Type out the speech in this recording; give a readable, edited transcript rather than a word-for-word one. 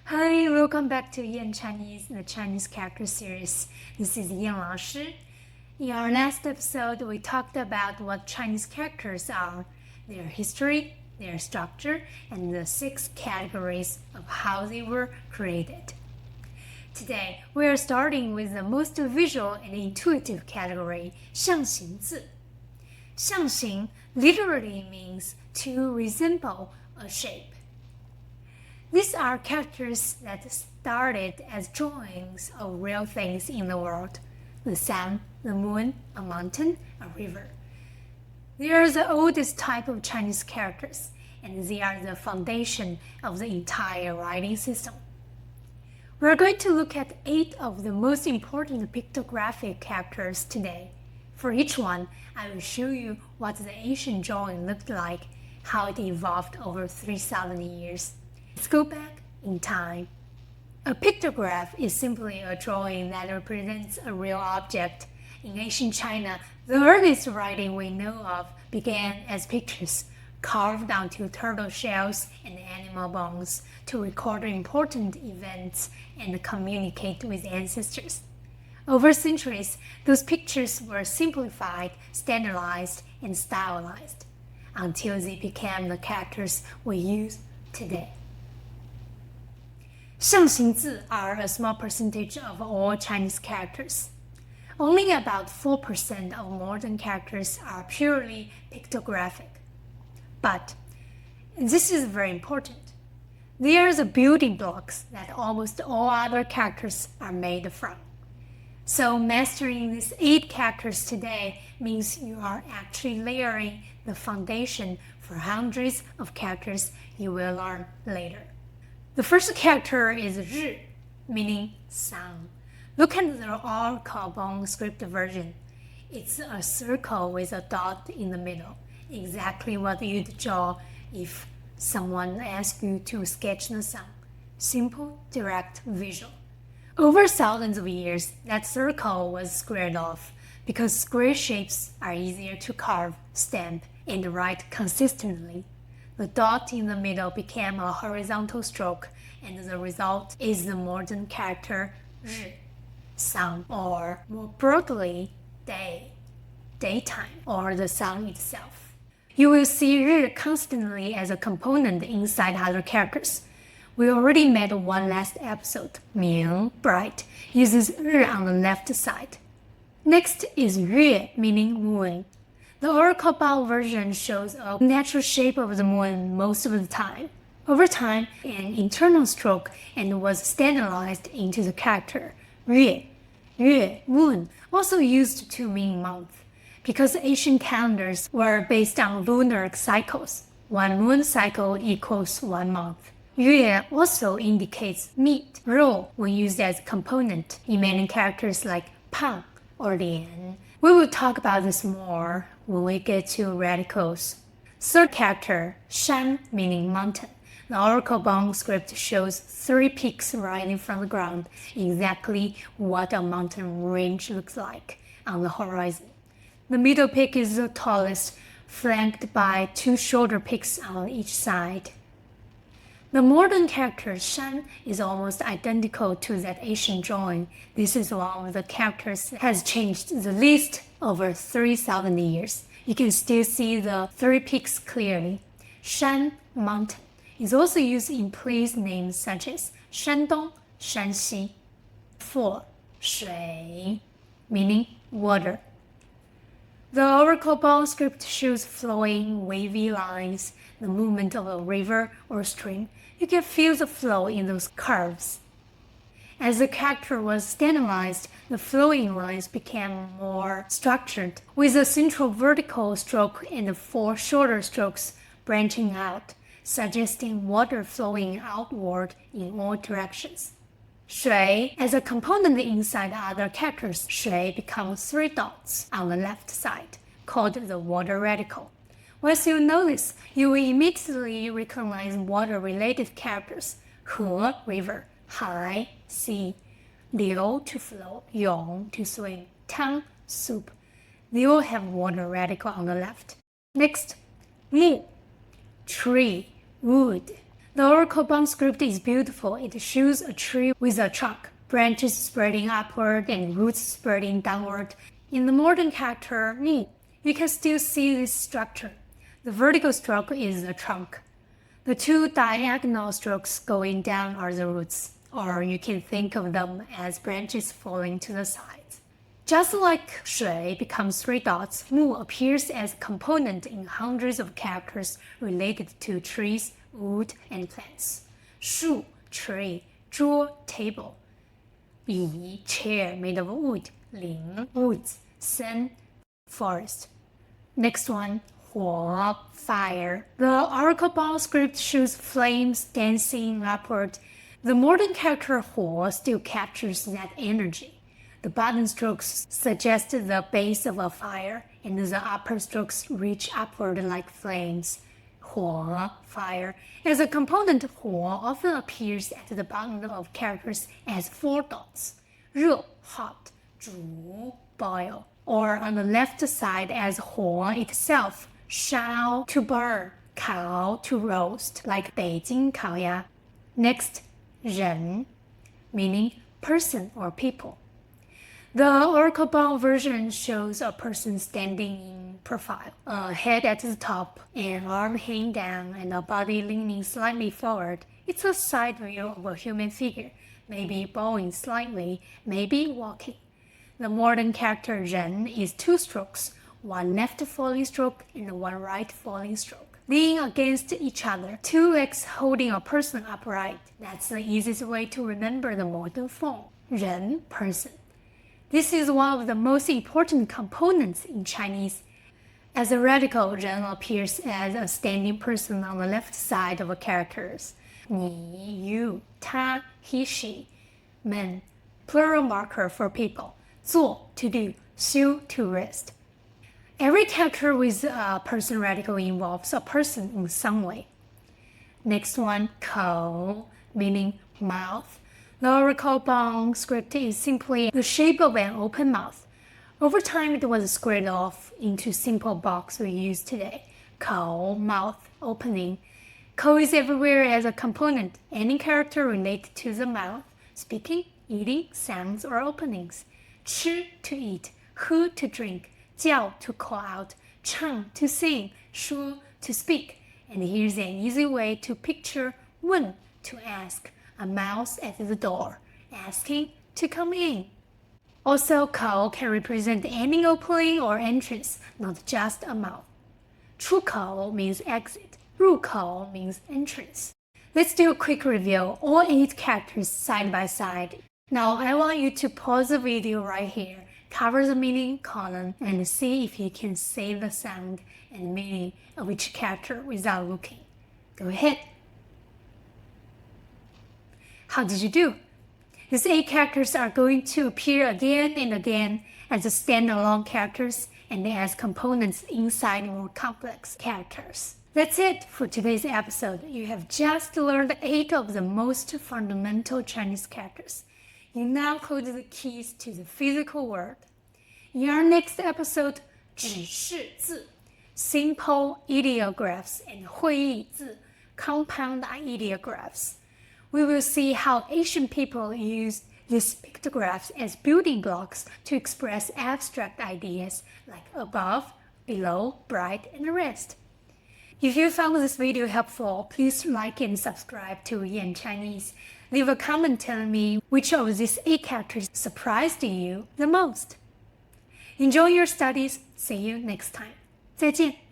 Hi, welcome back to Yan Chinese, the Chinese character series. This is Yan Laoshi. In our last episode, we talked about what Chinese characters are, their history, their structure, and the 6 categories of how they were created. Today, we are starting with the most visual and intuitive category, 象形字. 象形 literally means to resemble a shape. These are characters that started as drawings of real things in the world: the sun, the moon, a mountain, a river. They are the oldest type of Chinese characters, and they are the foundation of the entire writing system. We are going to look at 8 of the most important pictographic characters today. For each one, I will show you what the ancient drawing looked like, how it evolved over 3,000 years. Let's go back in time. A pictograph is simply a drawing that represents a real object. In ancient China, the earliest writing we know of began as pictures carved onto turtle shells and animal bones to record important events and communicate with ancestors. Over centuries, those pictures were simplified, standardized, and stylized until they became the characters we use today. 象形字 are a small percentage of all Chinese characters. Only about 4% of modern characters are purely pictographic. But this is very important. They are the building blocks that almost all other characters are made from. So mastering these 8 characters today means you are actually layering the foundation for hundreds of characters you will learn later. The first character is 日, meaning sun. Look at the Oracle bone script version. It's a circle with a dot in the middle, exactly what you'd draw if someone asked you to sketch the sun. Simple, direct, visual. Over thousands of years, that circle was squared off because square shapes are easier to carve, stamp, and write consistently. The dot in the middle became a horizontal stroke, and the result is the modern character 日, sun, or more broadly, day, daytime, or the sun itself. You will see 日 constantly as a component inside other characters. We already met one last episode. 明, bright, uses 日 on the left side. Next is 月, meaning moon. The Oracle Bao version shows a natural shape of the moon most of the time. Over time, an internal stroke and was standardized into the character 月, moon, also used to mean month, because ancient calendars were based on lunar cycles. 1 moon cycle equals 1 month. 月 also indicates meat, roll, when used as a component in many characters like 胖 or 脸. We will talk about this more when we get to radicals. Third character, 山, meaning mountain. The Oracle bone script shows 3 peaks rising from the ground, exactly what a mountain range looks like on the horizon. The middle peak is the tallest, flanked by 2 shorter peaks on each side. The modern character 山 is almost identical to that ancient drawing. This is one of the characters that has changed the least over 3,000 years. You can still see the 3 peaks clearly. 山, mountain, is also used in place names such as 山东, 山西. 4, 水, meaning water. The Oracle bone script shows flowing, wavy lines, the movement of a river or stream. You can feel the flow in those curves. As the character was standardized, the flowing lines became more structured, with a central vertical stroke and 4 shorter strokes branching out, suggesting water flowing outward in all directions. 水, as a component inside other characters, 水becomes 3 dots on the left side, called the water radical. Once you know this, you will immediately recognize water-related characters: 河, river, 海, sea, 流, to flow, 泳, to swim, 汤, soup. They all have water radical on the left. Next, 木, tree, wood. The oracle bound script is beautiful. It shows a tree with a trunk, branches spreading upward and roots spreading downward. In the modern character Ni, you can still see this structure. The vertical stroke is the trunk. The two diagonal strokes going down are the roots, or you can think of them as branches falling to the sides. Just like shui becomes three dots, mu appears as a component in hundreds of characters related to trees, wood, and plants. Shu, tree, zhuo, table. Yi, chair made of wood. Ling, woods. Sen, forest. Next one, huo, fire. The oracle bound script shows flames dancing upward. The modern character huo still captures that energy. The bottom strokes suggest the base of a fire, and the upper strokes reach upward like flames. Huo, fire. As a component, huo often appears at the bottom of characters as four dots. Re, hot. Zhu, boil. Or on the left side as huo itself. Shao, to burn. Kao, to roast, like Beijing Kaoya. Next, ren, meaning person or people. The oracle bound version shows a person standing in profile, a head at the top, an arm hanging down, and a body leaning slightly forward. It's a side view of a human figure, maybe bowing slightly, maybe walking. The modern character ren is two strokes, one left falling stroke and one right falling stroke, leaning against each other, two legs holding a person upright. That's the easiest way to remember the modern form. Ren, person. This is one of the most important components in Chinese. As a radical, ren appears as a standing person on the left side of characters. Ni, you, ta, he, she. Men, plural marker for people. 做, to do. 休, to rest. Every character with a person radical involves a person in some way. Next one, 口, meaning mouth. The oracle bound script is simply the shape of an open mouth. Over time, it was squared off into simple box we use today. 口, mouth, opening. 口 is everywhere as a component, any character related to the mouth, speaking, eating, sounds, or openings. 吃, to eat. 喝, to drink. 叫, to call out. 唱, to sing. 说, to speak. And here's an easy way to picture 问, to ask. A mouse at the door, asking to come in. Also, 口 can represent any opening or entrance, not just a mouth. 出口 means exit. 入口 means entrance. Let's do a quick review, all 8 characters side by side. Now, I want you to pause the video right here, cover the meaning column, and see if you can say the sound and meaning of each character without looking. Go ahead. How did you do? These 8 characters are going to appear again and again as standalone characters and as components inside more complex characters. That's it for today's episode. You have just learned 8 of the most fundamental Chinese characters. You now hold the keys to the physical world. In our next episode, 指示字, simple ideographs, and 会意字, compound ideographs. We will see how Asian people use these pictographs as building blocks to express abstract ideas like above, below, bright, and the rest. If you found this video helpful, please like and subscribe to Yan Chinese. Leave a comment telling me which of these 8 characters surprised you the most. Enjoy your studies. See you next time. 再见。